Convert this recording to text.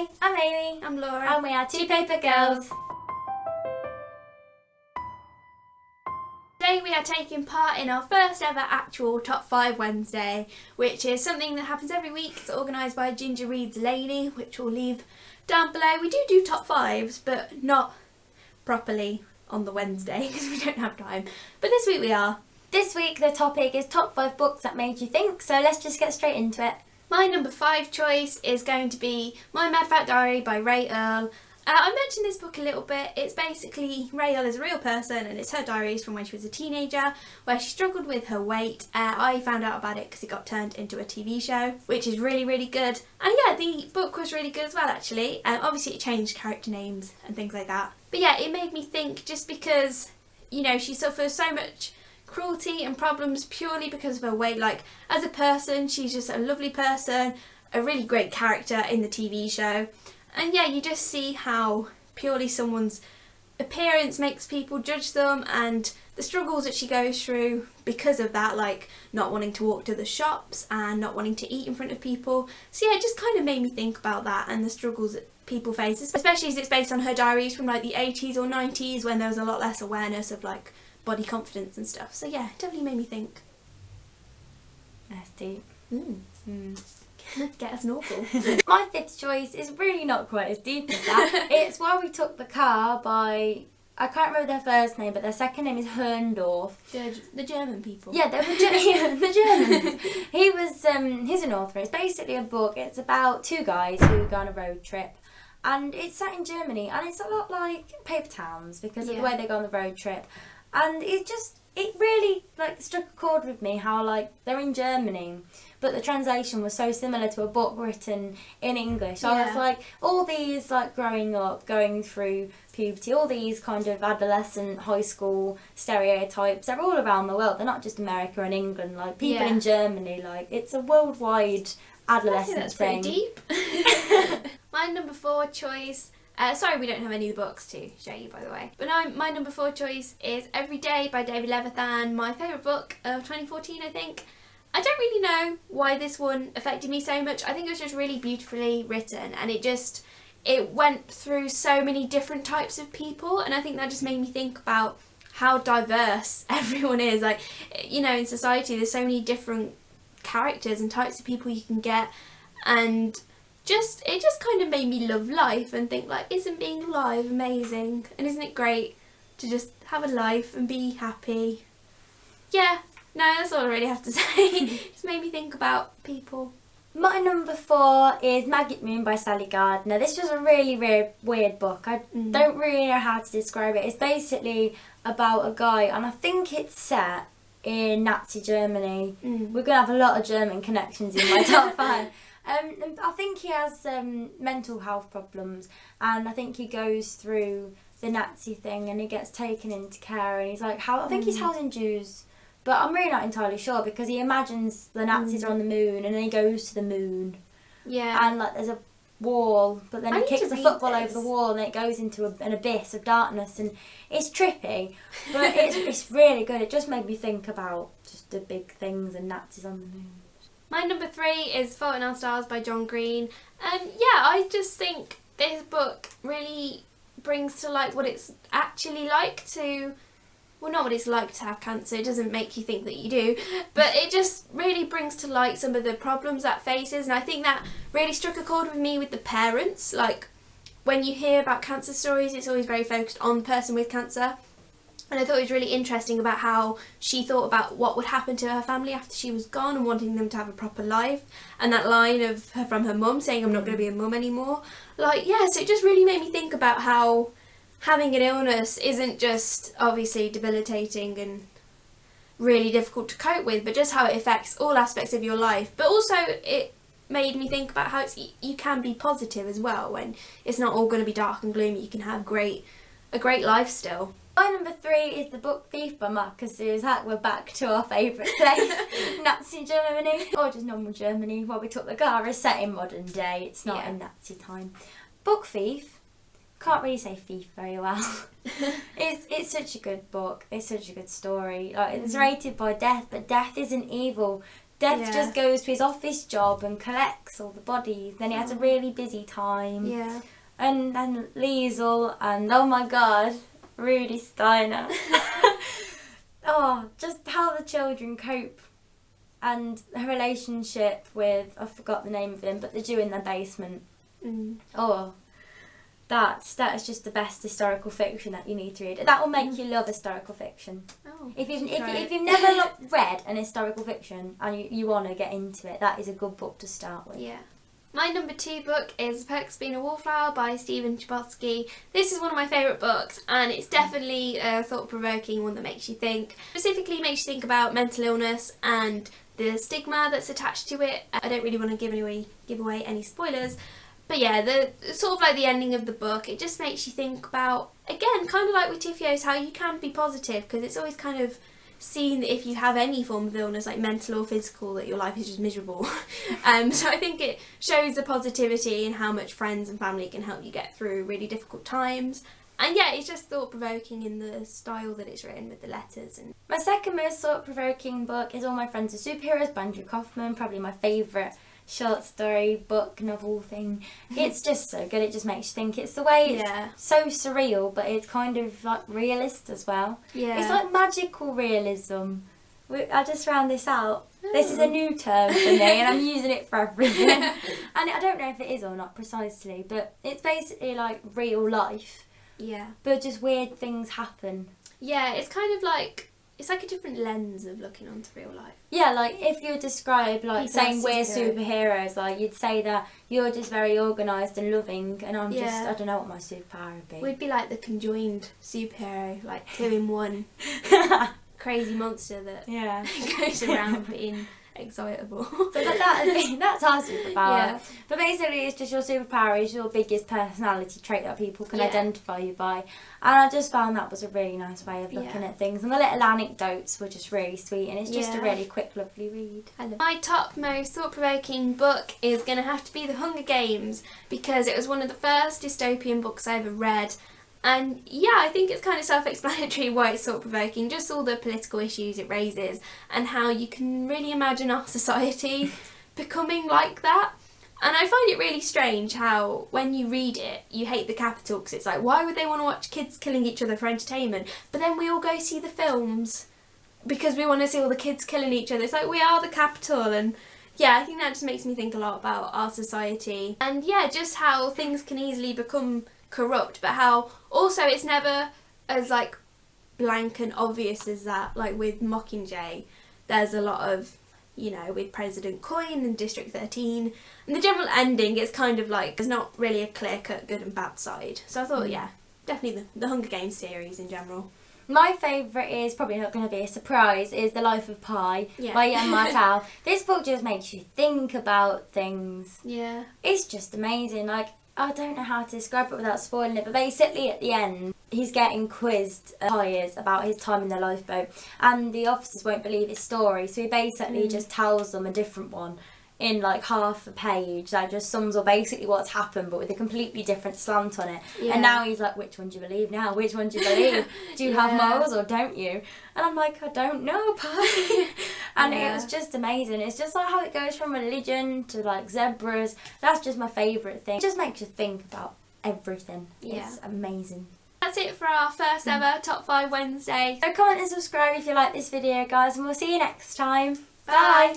Hi, I'm Amy. I'm Laura. And we are Two Paper Girls. Today we are taking part in our first ever actual Top 5 Wednesday, which is something that happens every week. It's organised by GingerreadsLaney, which we'll leave down below. We do Top 5s, but not properly on the Wednesday because we don't have time. But this week we are. This week the topic is top 5 books that made you think, so let's just get straight into it. My number 5 choice is going to be My Mad Fat Diary by Ray Earl. I mentioned this book a little bit. It's basically, Ray Earl is a real person and it's her diaries from when she was a teenager where she struggled with her weight. I found out about it because it got turned into a TV show, which is really, really good. And yeah, the book was really good as well actually. Obviously it changed character names and things like that. But yeah, it made me think just because, you know, she suffers so much cruelty and problems purely because of her weight. Like, as a person, she's just a lovely person, a really great character in the TV show. And yeah, you just see how purely someone's appearance makes people judge them and the struggles that she goes through because of that, like not wanting to walk to the shops and not wanting to eat in front of people. So yeah, it just kind of made me think about that and the struggles that people face, especially as it's based on her diaries from like the 80s or 90s when there was a lot less awareness of like body confidence and stuff. So yeah, it definitely made me think. That's deep. Get us an awful. My 5th choice is really not quite as deep as that. It's While We Took the Car by, I can't remember their first name, but their second name is Herndorf. The German people. Yeah, the Germans. He's an author. It's basically a book. It's about 2 guys who go on a road trip. And it's set in Germany. And it's a lot like Paper Towns because of the way they go on the road trip. And it really like struck a chord with me how like they're in Germany, but the translation was so similar to a book written in English. So I was like, all these like growing up, going through puberty, all these kind of adolescent high school stereotypes, they're all around the world. They're not just America and England, like people in Germany, like it's a worldwide adolescent thing. That's pretty deep. My number 4 choice, sorry we don't have any of the books to show you by the way, but my number 4 choice is Every Day by David Levithan, my favourite book of 2014 I think. I don't really know why this one affected me so much. I think it was just really beautifully written and it went through so many different types of people, and I think that just made me think about how diverse everyone is. Like, you know, in society there's so many different characters and types of people you can get, and it just kind of made me love life and think like, isn't being alive amazing, and isn't it great to just have a life and be happy? Yeah, no, that's all I really have to say. Just made me think about people. My number 4 is Maggot Moon by Sally Gardner. This was a really, really weird book. I don't really know how to describe it. It's basically about a guy, and I think it's set in Nazi Germany. We're going to have a lot of German connections in my top 5. I think he has mental health problems, and I think he goes through the Nazi thing and he gets taken into care, and he's like, I think he's housing Jews, but I'm really not entirely sure because he imagines the Nazis are on the moon and then he goes to the moon. Yeah. And like there's a wall, but then he kicks the football over the wall and it goes into an abyss of darkness, and it's trippy, but it's really good. It just made me think about just the big things and Nazis on the moon. My number 3 is Fault in Our Stars by John Green. Yeah, I just think this book really brings to light what it's actually like to, well, not what it's like to have cancer, it doesn't make you think that you do, but it just really brings to light some of the problems that faces, and I think that really struck a chord with me with the parents. Like, when you hear about cancer stories, it's always very focused on the person with cancer. And I thought it was really interesting about how she thought about what would happen to her family after she was gone and wanting them to have a proper life. And that line of her from her mum saying, I'm not going to be a mum anymore. Like, yeah, so it just really made me think about how having an illness isn't just obviously debilitating and really difficult to cope with, but just how it affects all aspects of your life. But also it made me think about how you can be positive as well when it's not all going to be dark and gloomy. You can have a great life still. My number 3 is The Book Thief by Marcus Zusak. We're back to our favourite place, Nazi Germany, or just normal Germany. While We Took the Car is set in modern day, it's not in Nazi time. Book Thief, can't really say thief very well. It's such a good book, it's such a good story. Like, it's rated by death, but death isn't evil. Death just goes to his office job and collects all the bodies. Then he has a really busy time. Yeah. And then Liesel and, oh my god, Rudy Steiner. Oh, just how the children cope. And her relationship with, I forgot the name of him, but the Jew in their basement. Oh, that is just the best historical fiction that you need to read. That will make you love historical fiction. Oh, if you've never read an historical fiction and you want to get into it, that is a good book to start with. Yeah. My number 2 book is The Perks of Being a Wallflower by Stephen Chbosky. This is one of my favourite books, and it's definitely a thought-provoking one that makes you think. Specifically makes you think about mental illness and the stigma that's attached to it. I don't really want to give away any spoilers, but yeah, the sort of like the ending of the book, it just makes you think about, again, kind of like with Tiffio's, how you can be positive, because it's always kind of seen that if you have any form of illness, like mental or physical, that your life is just miserable. So I think it shows the positivity and how much friends and family can help you get through really difficult times. And yeah, it's just thought-provoking in the style that it's written with the letters. And my second most thought-provoking book is All My Friends Are Superheroes by Andrew Kaufman, probably my favourite short story, book, novel thing. It's just so good, it just makes you think. It's the way it's so surreal, but it's kind of like realist as well. Yeah. It's like magical realism. I just found this out. This is a new term for me and I'm using it for everything. And I don't know if it is or not precisely, but it's basically like real life. Yeah. But just weird things happen. Yeah, it's kind of like, it's like a different lens of looking onto real life. Yeah, like if you describe like People saying we're superheroes, like you'd say that you're just very organised and loving, and I'm just, I don't know what my superpower would be. We'd be like the conjoined superhero, like 2 in 1. Crazy monster that goes around being excitable. So that's our superpower. Yeah. But basically it's just your superpower is your biggest personality trait that people can identify you by. And I just found that was a really nice way of looking at things. And the little anecdotes were just really sweet, and it's just a really quick, lovely read. My top most thought-provoking book is going to have to be The Hunger Games, because it was one of the first dystopian books I ever read. And yeah, I think it's kind of self-explanatory why it's thought-provoking, just all the political issues it raises and how you can really imagine our society becoming like that. And I find it really strange how when you read it, you hate the capital, because it's like, why would they want to watch kids killing each other for entertainment? But then we all go see the films because we want to see all the kids killing each other. It's like, we are the capital. And yeah, I think that just makes me think a lot about our society. And yeah, just how things can easily become corrupt, but how also it's never as like blank and obvious as that. Like with Mockingjay, there's a lot of, you know, with President Coin and District 13, and the general ending is kind of like there's not really a clear-cut good and bad side. So I thought, yeah, definitely the Hunger Games series in general. My favourite is probably not going to be a surprise, is The Life of Pi by Yann Martel. This book just makes you think about things. Yeah. It's just amazing. Like, I don't know how to describe it without spoiling it, but basically at the end, he's getting quizzed tires about his time in the lifeboat, and the officers won't believe his story, so he basically just tells them a different one in like half a page that just sums up basically what's happened, but with a completely different slant on it. And now he's like, which one do you believe now? Which one do you believe? Do you have morals or don't you? And I'm like, I don't know, Pi. And it was just amazing. It's just like how it goes from religion to like zebras. That's just my favourite thing. It just makes you think about everything. It's amazing. That's it for our first ever Top 5 Wednesday. So comment and subscribe if you like this video, guys, and we'll see you next time. Bye.